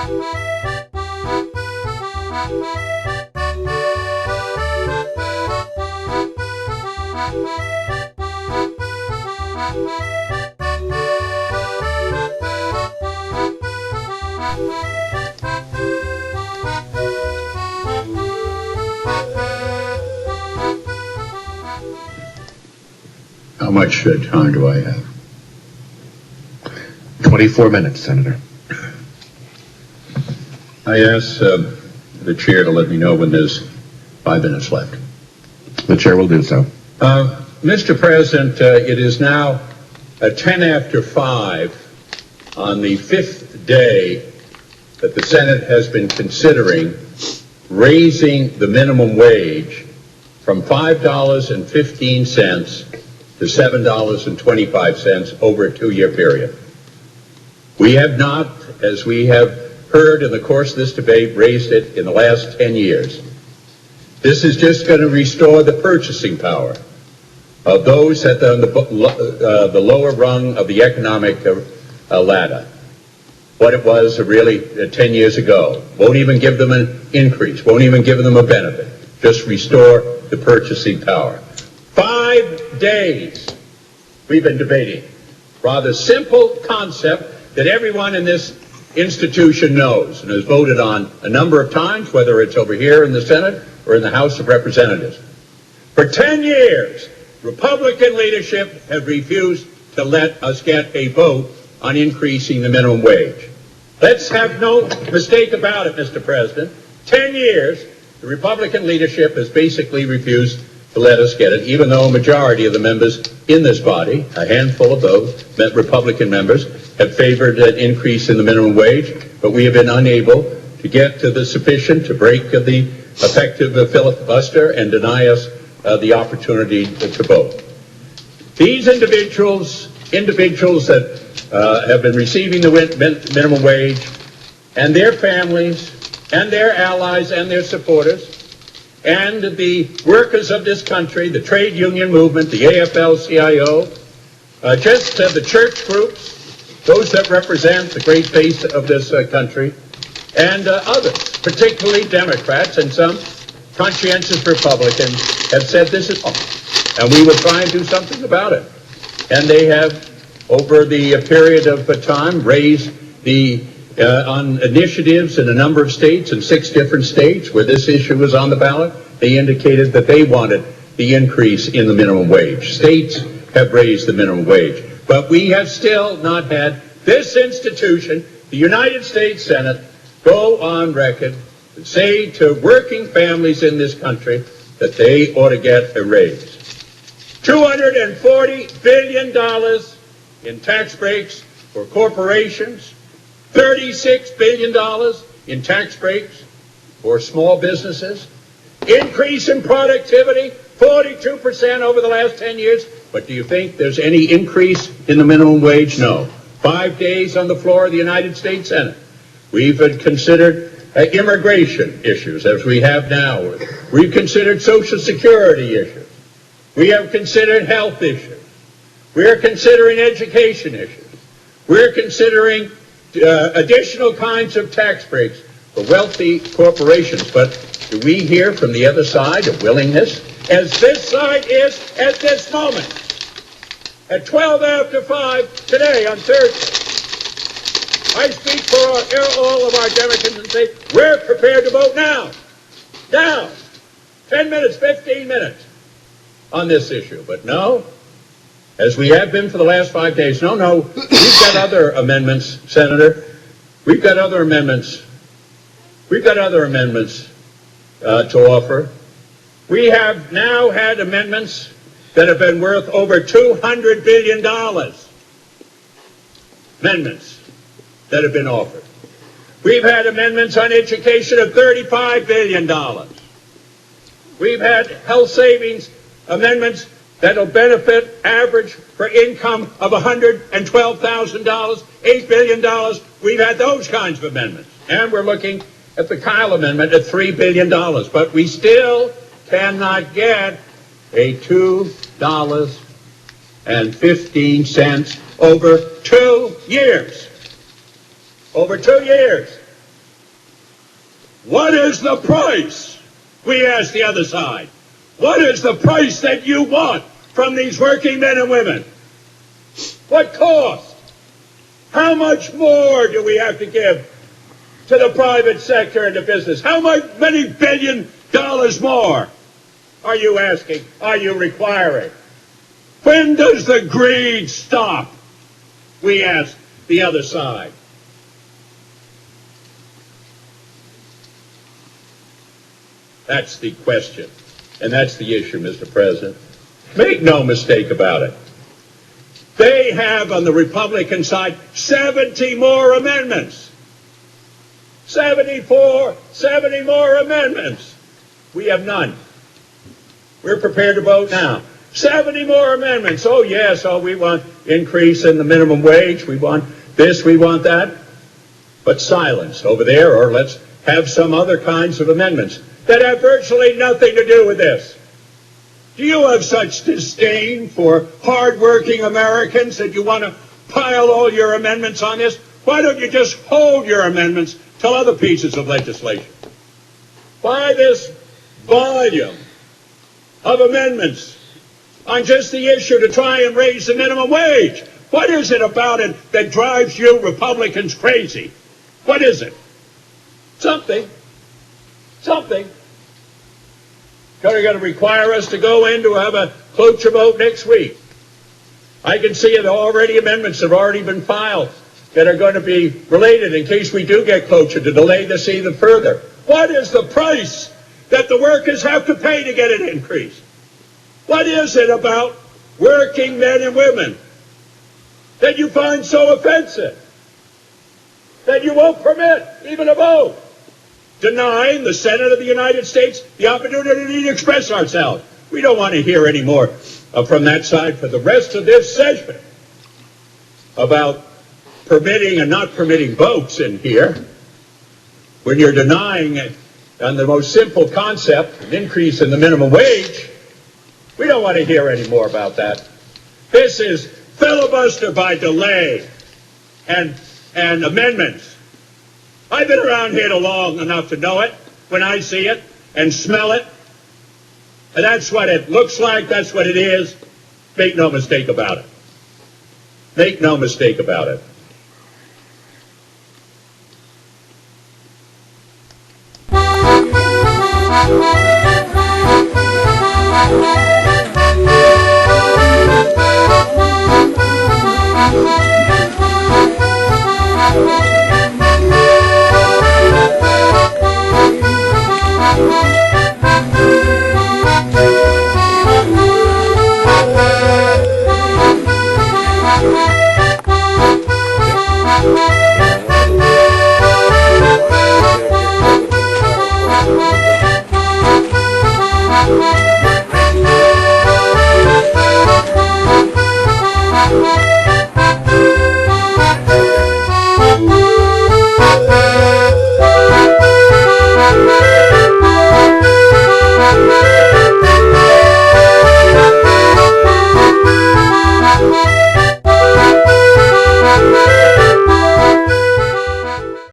How much time do I have? 24 minutes, Senator. I ask the chair to let me know when there's 5 minutes left. The chair will do so. Mr. President, it is now 10 after 5 on the 5th day that the Senate has been considering raising the minimum wage from $5.15 to $7.25 over a 2-year period. We have not, as we have heard in the course of this debate, raised it in the last 10 years. This is just going to restore the purchasing power of those at the lower rung of the economic ladder. What it was really 10 years ago. Won't even give them an increase, won't even give them a benefit. Just restore the purchasing power. 5 days we've been debating. Rather simple concept that everyone in this institution knows and has voted on a number of times, whether it's over here in the Senate or in the House of Representatives. For 10 years, Republican leadership have refused to let us get a vote on increasing the minimum wage. Let's have no mistake about it, Mr. President. 10 years, the Republican leadership has basically refused to let us get it, even though a majority of the members in this body, a handful of those Republican members, have favored an increase in the minimum wage, but we have been unable to get to the sufficient to break the effective filibuster and deny us the opportunity to vote. These individuals that have been receiving the minimum wage, and their families, and their allies, and their supporters, and the workers of this country, the trade union movement, the AFL-CIO, just the church groups, those that represent the great base of this country, and others, particularly Democrats and some conscientious Republicans, have said this is wrong, and we will try and do something about it. And they have, over the period of time, raised on initiatives in a number of states, in 6 different states where this issue was on the ballot, they indicated that they wanted the increase in the minimum wage. States have raised the minimum wage. But we have still not had this institution, the United States Senate, go on record and say to working families in this country that they ought to get a raise. $240 billion in tax breaks for corporations, $36 billion in tax breaks for small businesses, increase in productivity, 42% over the last 10 years. But do you think there's any increase in the minimum wage? No. 5 days on the floor of the United States Senate. We've considered immigration issues, as we have now. We've considered Social Security issues. We have considered health issues. We're considering education issues. We're considering additional kinds of tax breaks for wealthy corporations. But do we hear from the other side a willingness, as this side is at this moment, at 12 after 5 today on Thursday? I speak for all of our Democrats and say, we're prepared to vote now. Now. 10 minutes, 15 minutes on this issue. But no, as we have been for the last 5 days, no, we've got other amendments, Senator. We've got other amendments. We've got other amendments to offer. We have now had amendments that have been worth over $200 billion. Amendments that have been offered. We've had amendments on education of $35 billion. We've had health savings amendments that will benefit average for income of $112,000, $8 billion. We've had those kinds of amendments. And we're looking at the Kyle Amendment at $3 billion. But we still cannot get a $2.15 over 2 years. Over 2 years. What is the price? We ask the other side. What is the price that you want from these working men and women? What cost? How much more do we have to give to the private sector and the business? Many $billion more are you asking? Are you requiring? When does the greed stop? We ask the other side. That's the question. And that's the issue, Mr. President. Make no mistake about it. They have, on the Republican side, 70 more amendments. 70 more amendments. We have none. We're prepared to vote now. 70 more amendments. Oh, yes, we want increase in the minimum wage. We want this, we want that. But silence over there, or let's have some other kinds of amendments that have virtually nothing to do with this. Do you have such disdain for hardworking Americans that you want to pile all your amendments on this? Why don't you just hold your amendments till other pieces of legislation? Why this volume of amendments on just the issue to try and raise the minimum wage? What is it about it that drives you Republicans crazy? What is it? Something. They're going to require us to go in to have a cloture vote next week. I can see it already. Amendments have already been filed that are going to be related in case we do get cloture to delay this even further. What is the price that the workers have to pay to get an increase? What is it about working men and women that you find so offensive that you won't permit even a vote? Denying the Senate of the United States the opportunity to express ourselves. We don't want to hear any more from that side for the rest of this session about permitting and not permitting votes in here when you're denying it on the most simple concept, an increase in the minimum wage. We don't want to hear any more about that. This is filibuster by delay and amendments. I've been around here long enough to know it when I see it and smell it. And that's what it looks like. That's what it is. Make no mistake about it. Make no mistake about it.